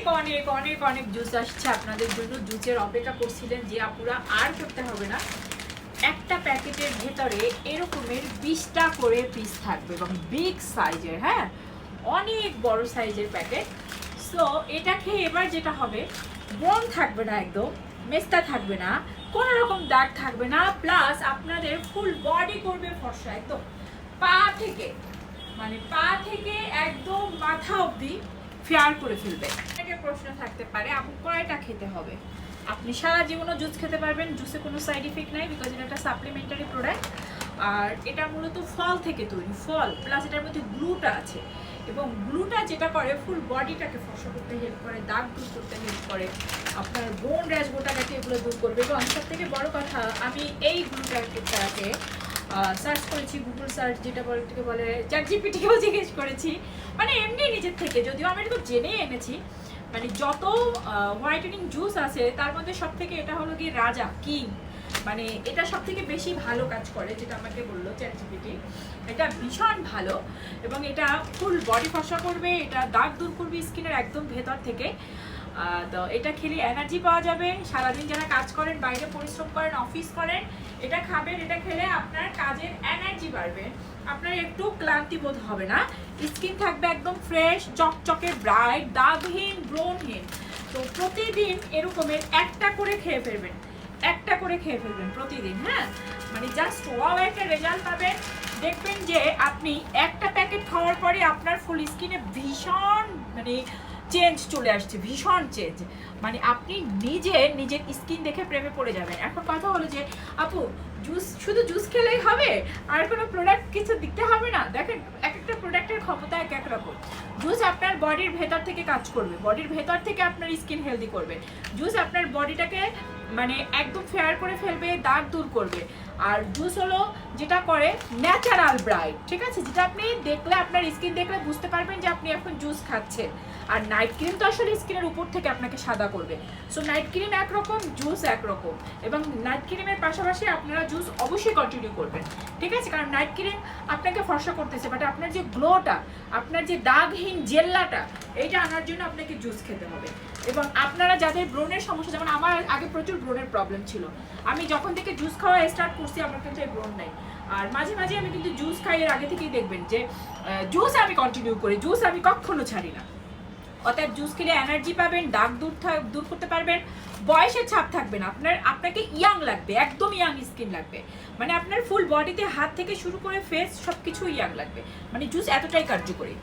অনেক অনেক অনেক অনেক জুস আসছে আপনাদের জন্য। জুসের অপেক্ষা করছিলেন যে আপুরা, আর করতে হবে না। একটা প্যাকেটের ভেতরে এরকমের 20টা করে পিস থাকবে এবং বিগ সাইজের, হ্যাঁ অনেক বড় সাইজের প্যাকেট। সো এটা খেয়ে এবার যেটা হবে, ব্রণ থাকবে না, একদম মেস্তা থাকবে না, কোনো রকম দাগ থাকবে না, প্লাস আপনাদের ফুল বডি করবে ফর্সা, একদম পা থেকে মানে পা থেকে একদম মাথা অবধি ফেয়ার করে ফেলবে। একটা প্রশ্ন থাকতে পারে, আপু কয়টা খেতে হবে? আপনি সারা জীবনও জুস খেতে পারবেন, জুসে কোনো সাইড ইফেক্ট নাই, বিকজ এটা একটা সাপ্লিমেন্টারি প্রোডাক্ট। আর এটা মূলত ফল থেকে তৈরি, ফল প্লাস এটার মধ্যে গ্লুটা আছে, এবং গ্লুটা যেটা করে ফুল বডিটাকে ফর্সা করতে হেল্প করে, দাগ দূর করতে হেল্প করে, আপনার বোন র্যাশ গোটা গাছে এগুলো দূর করবে। এবং সব থেকে বড় কথা, আমি এই গ্লুটাকে সার্চ করেছি, গুগল সার্চ যেটা বলে, চ্যাটজিপিটিকেও জিজ্ঞেস করেছি, মানে এমনি নিজের থেকে, যদিও আমি এটা তো জেনেই এনেছি। মানে যত হোয়াইটেনিং জুস আছে তার মধ্যে সব থেকে এটা হলো কি রাজা, কিং, মানে এটা সব থেকে বেশি ভালো কাজ করে, যেটা আমাকে বললো চ্যাটজিপিটি। এটা ভীষণ ভালো এবং এটা ফুল বডি ফর্সা করবে, এটা দাগ দূর করবে স্কিনের একদম ভেতর থেকে। তো এটা খেলে এনার্জি পাওয়া যাবে। সারাদিন যারা কাজ করেন, বাইরে পরিশ্রম করেন, অফিস করেন, এটা খাবেন, এটা খেলে আপনার কাজের এনার্জি বাড়বে, আপনার একটু ক্লান্তি বোধ হবে না, স্কিন থাকবে একদম ফ্রেশ, চকচকে, ব্রাইট, দাগহীন, ব্রণহীন। তো প্রতিদিন এরকমের একটা করে খেয়ে ফেলবেন, একটা করে খেয়ে ফেলবেন প্রতিদিন, হ্যাঁ মানে জাস্ট ওয়াও একটা রেজাল্ট পাবেন। দেখবেন যে আপনি একটা প্যাকেট খাওয়ার পরে আপনার ফুল স্কিনে ভীষণ মানে চেঞ্জ চলে আসছে, ভীষণ চেঞ্জ, মানে আপনি নিজের স্কিন দেখে প্রেমে পড়ে যাবেন। এখন কথা হলো যে আপু জুস শুধু জুস খেলেই হবে, আর কোনো প্রোডাক্ট কিছু দিতে হবে না? দেখেন এক একটা প্রোডাক্টের ক্ষমতা এক এক রকম। জুস আপনার বডির ভেতর থেকে কাজ করবে, বডির ভেতর থেকে আপনার স্কিন হেলদি করবে। জুস আপনার বডিটাকে মানে একদম ফেয়ার করে ফেলবে, দাগ দূর করবে। আর জুস হলো যেটা করে ন্যাচারাল ব্রাইট, ঠিক আছে, যেটা আপনি দেখলে, আপনার স্কিন দেখলে বুঝতে পারবেন যে আপনি এখন জুস খাচ্ছেন। আর নাইট ক্রিম তো আসলে স্কিনের উপর থেকে আপনাকে সাদা করবে। সো নাইট ক্রিম একরকম, জুস একরকম, এবং নাইট ক্রিমের পাশাপাশি আপনারা জুস অবশ্যই কন্টিনিউ করবেন, ঠিক আছে, কারণ নাইট ক্রিম আপনাকে ফর্সা করতেছে, বাট আপনার যে গ্লোটা, আপনার যে দাগহীন জেল্লাটা, এইটা আনার জন্য আপনাকে জুস খেতে হবে। এবং আপনারা যাদের ব্রণের সমস্যা, যেমন আমার আগে প্রচুর ব্রণের প্রবলেম ছিল, আমি যখন থেকে জুস খাওয়া স্টার্ট করছি আমার কিন্তু এই ব্রণ নাই। আর মাঝে মাঝে আমি কিন্তু জুস খাই, এর আগে থেকেই দেখবেন যে জুস আমি কন্টিনিউ করি, জুস আমি কখনো ছাড়ি না। অতএব জুস খেলে এনার্জি পাবেন, দাগ দূর করতে পারবেন, বয়সের ছাপ থাকবে না, আপনাকে ইয়াং লাগবে, একদম ইয়াং স্কিন লাগবে, মানে আপনার ফুল বডিতে হাত থেকে শুরু করে ফেস সব কিছু ইয়াং লাগবে, মানে জুস এতটাই কার্যকরী।